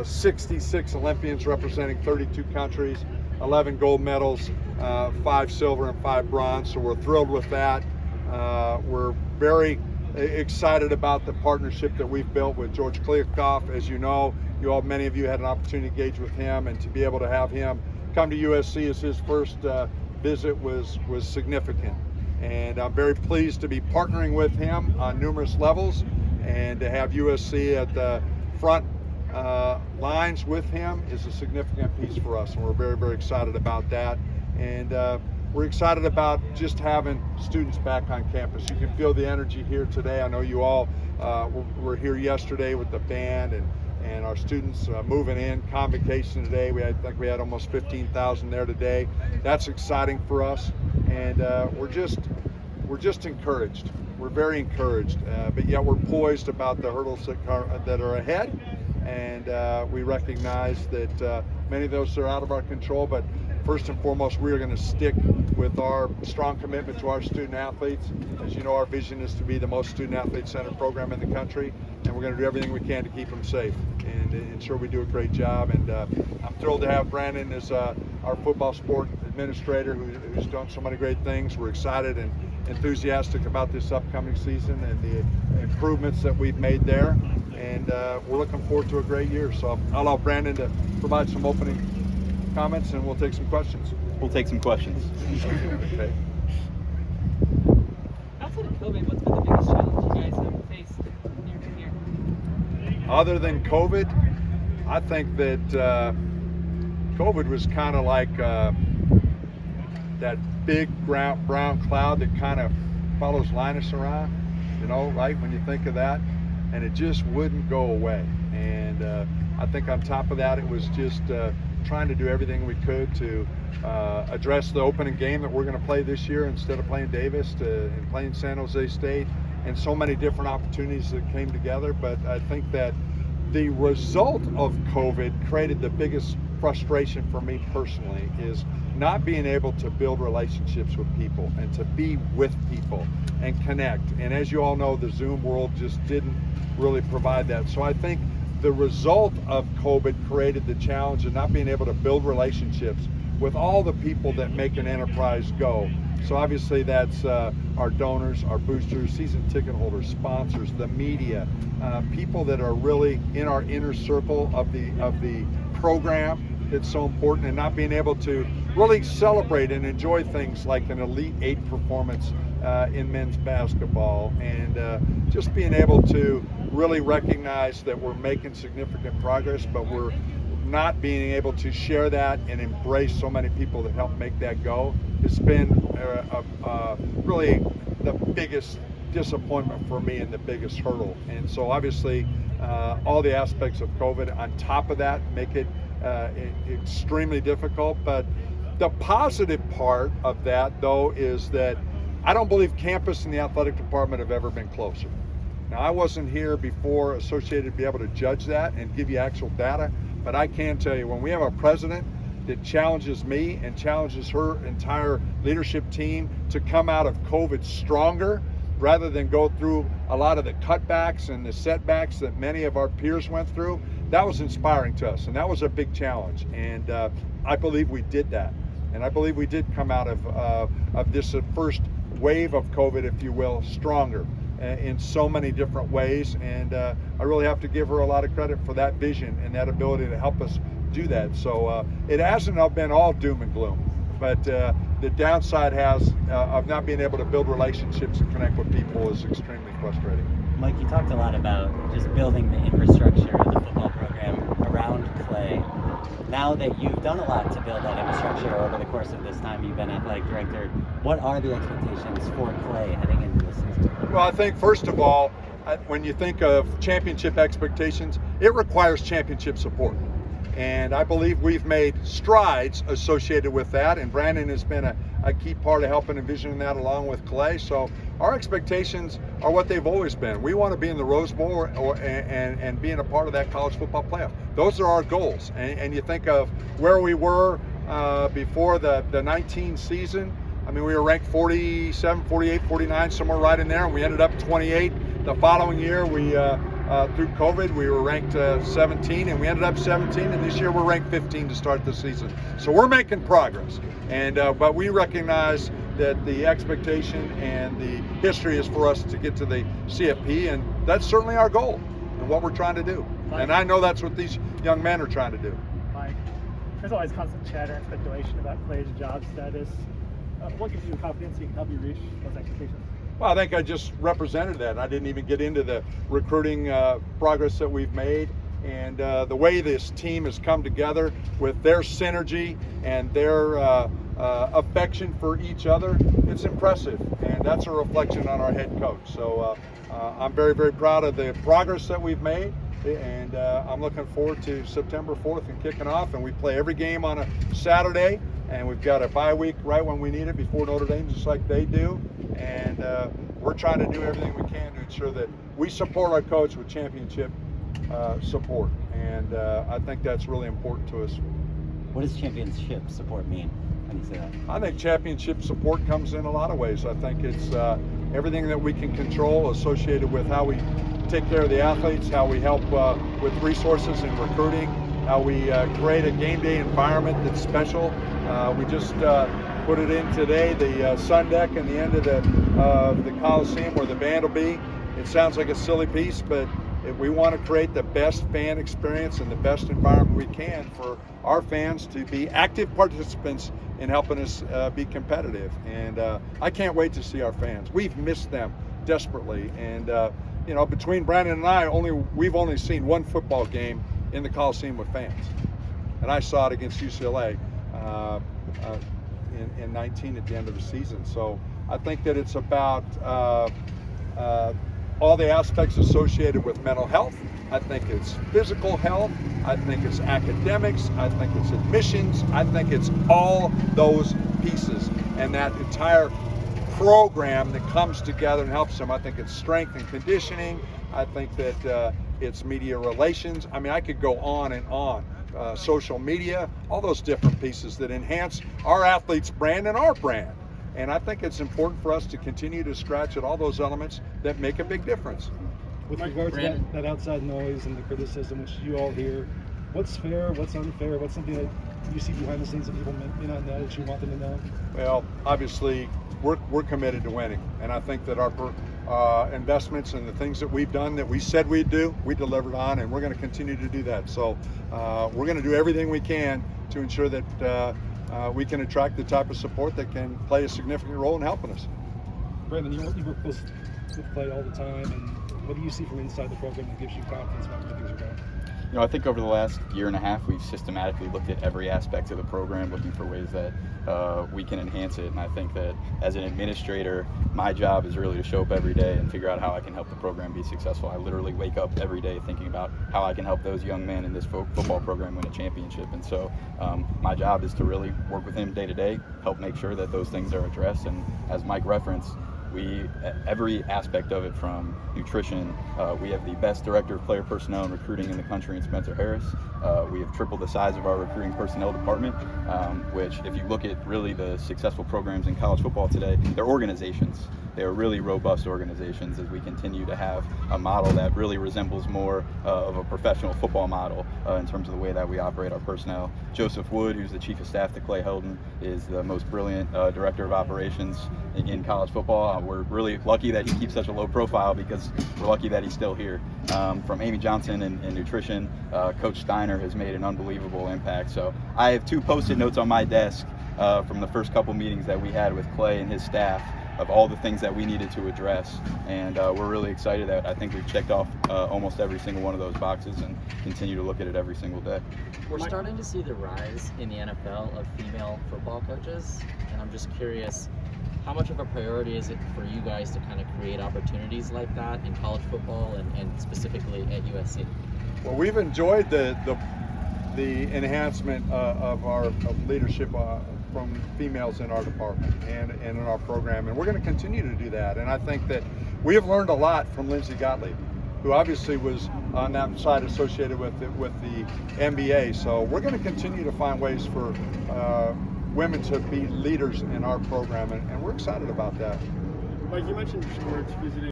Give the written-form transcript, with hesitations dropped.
66 Olympians representing 32 countries, 11 gold medals, 5 silver and 5 bronze. So we're thrilled with that. We're very excited about the partnership that we've built with George Kliavkoff. As you know, many of you had an opportunity to engage with him, and to be able to have him come to USC as his first visit was significant. And I'm very pleased to be partnering with him on numerous levels, and to have USC at the front lines with him is a significant piece for us, and we're very, very excited about that. And we're excited about just having students back on campus. You can feel the energy here today. I know you all were here yesterday with the band and our students moving in. Convocation today, I think we had almost 15,000 there today. That's exciting for us, and we're just encouraged. We're very encouraged, but yet we're poised about the hurdles that are ahead, and we recognize that many of those are out of our control, but first and foremost, we are going to stick with our strong commitment to our student athletes. As you know, our vision is to be the most student athlete centered program in the country, and we're going to do everything we can to keep them safe and ensure we do a great job. And I'm thrilled to have Brandon as our football sport administrator who's done so many great things. We're excited and enthusiastic about this upcoming season and the improvements that we've made there, and we're looking forward to a great year. So I'll allow Brandon to provide some opening comments, and we'll take some questions. We'll take some questions. Okay. Outside of COVID, what's been the biggest challenge you guys have faced in your career? Other than COVID, I think that COVID was kind of like that big brown cloud that kind of follows Linus around, right, when you think of that, and it just wouldn't go away. And I think on top of that, it was just trying to do everything we could to address the opening game that we're going to play this year instead of playing Davis and playing San Jose State, and so many different opportunities that came together. But I think that the result of COVID created the biggest frustration for me personally, is not being able to build relationships with people and to be with people and connect. And as you all know, the Zoom world just didn't really provide that. So I think the result of COVID created the challenge of not being able to build relationships with all the people that make an enterprise go. So obviously that's our donors, our boosters, season ticket holders, sponsors, the media, people that are really in our inner circle of the program. It's so important, and not being able to really celebrate and enjoy things like an Elite 8 performance in men's basketball, and just being able to really recognize that we're making significant progress, but we're not being able to share that and embrace so many people that help make that go. It's been really the biggest disappointment for me and the biggest hurdle. And so obviously all the aspects of COVID on top of that make it extremely difficult. But the positive part of that, though, is that I don't believe campus and the athletic department have ever been closer. Now, I wasn't here before Associated to be able to judge that and give you actual data, but I can tell you, when we have a president that challenges me and challenges her entire leadership team to come out of COVID stronger, rather than go through a lot of the cutbacks and the setbacks that many of our peers went through, that was inspiring to us, and that was a big challenge. And I believe we did that, and I believe we did come out of this first wave of COVID, if you will, stronger in so many different ways. And I really have to give her a lot of credit for that vision and that ability to help us do that. So it hasn't been all doom and gloom, but the downside of not being able to build relationships and connect with people is extremely frustrating. Mike, you talked a lot about just building the infrastructure of the football program around Clay. Now that you've done a lot to build that infrastructure over the course of this time you've been athletic director, what are the expectations for Clay heading into this season? Well, I think first of all, when you think of championship expectations, it requires championship support. And I believe we've made strides associated with that, and Brandon has been a key part of helping envisioning that along with Clay. So our expectations are what they've always been. We want to be in the Rose Bowl and being a part of that college football playoff. Those are our goals. And you think of where we were before the 19 season. I mean, we were ranked 47, 48, 49, somewhere right in there, and we ended up 28. The following year, we through COVID, we were ranked 17, and we ended up 17, and this year we're ranked 15 to start the season. So we're making progress, and but we recognize that the expectation and the history is for us to get to the CFP, and that's certainly our goal and what we're trying to do. And I know that's what these young men are trying to do. Mike, there's always constant chatter and speculation about players' job status. What gives you the confidence you can help you reach those expectations? Well, I think I just represented that. I didn't even get into the recruiting progress that we've made, and the way this team has come together with their synergy and their affection for each other. It's impressive, and that's a reflection on our head coach. So I'm very, very proud of the progress that we've made, and I'm looking forward to September 4th and kicking off. And we play every game on a Saturday, and we've got a bye week right when we need it before Notre Dame, just like they do. And we're trying to do everything we can to ensure that we support our coach with championship support, and I think that's really important to us. What does championship support mean? How do you say that? I think championship support comes in a lot of ways. I think it's everything that we can control associated with how we take care of the athletes, how we help with resources and recruiting, how we create a game day environment that's special. We just put it in today, the sun deck and the end of the Coliseum where the band will be. It sounds like a silly piece, but we want to create the best fan experience and the best environment we can for our fans to be active participants in helping us be competitive. And I can't wait to see our fans. We've missed them desperately. And you know, between Brandon and I, we've only seen one football game in the Coliseum with fans, and I saw it against UCLA in 19 at the end of the season. So I think that it's about all the aspects associated with mental health. I think it's physical health. I think it's academics. I think it's admissions. I think it's all those pieces and that entire program that comes together and helps them. I think it's strength and conditioning. I think that it's media relations. I mean, I could go on and on. Social media, all those different pieces that enhance our athletes' brand and our brand. And I think it's important for us to continue to scratch at all those elements that make a big difference. With regard to that outside noise and the criticism which you all hear, what's fair, what's unfair, what's something that you see behind the scenes that people may not know that you want them to know? Well, obviously, we're committed to winning, and I think that our investments and the things that we've done that we said we'd do, we delivered on, and we're going to continue to do that. So we're going to do everything we can to ensure that we can attract the type of support that can play a significant role in helping us. Brandon, you work close with Clay all the time, and what do you see from inside the program that gives you confidence about where things are going? You know, I think over the last year and a half, we've systematically looked at every aspect of the program, looking for ways that we can enhance it. And I think that as an administrator, my job is really to show up every day and figure out how I can help the program be successful. I literally wake up every day thinking about how I can help those young men in this football program win a championship. And so my job is to really work with him day to day, help make sure that those things are addressed. And as Mike referenced, every aspect of it, from nutrition, we have the best director of player personnel and recruiting in the country in Spencer Harris. We have tripled the size of our recruiting personnel department, which, if you look at really the successful programs in college football today, they're organizations. They are really robust organizations, as we continue to have a model that really resembles more of a professional football model in terms of the way that we operate our personnel. Joseph Wood, who's the chief of staff to Clay Helton, is the most brilliant director of operations in college football. We're really lucky that he keeps such a low profile, because we're lucky that he's still here. From Amy Johnson in nutrition, Coach Steiner has made an unbelievable impact. So I have 2 post-it notes on my desk from the first couple meetings that we had with Clay and his staff of all the things that we needed to address, and we're really excited that I think we've checked off almost every single one of those boxes and continue to look at it every single day. We're starting to see the rise in the NFL of female football coaches, and I'm just curious, how much of a priority is it for you guys to kind of create opportunities like that in college football and specifically at USC? Well, we've enjoyed the enhancement of our leadership from females in our department and in our program, and we're going to continue to do that. And I think that we have learned a lot from Lindsay Gottlieb, who obviously was on that side associated with the NBA. So we're going to continue to find ways for women to be leaders in our program, and we're excited about that. Mike, you mentioned George visiting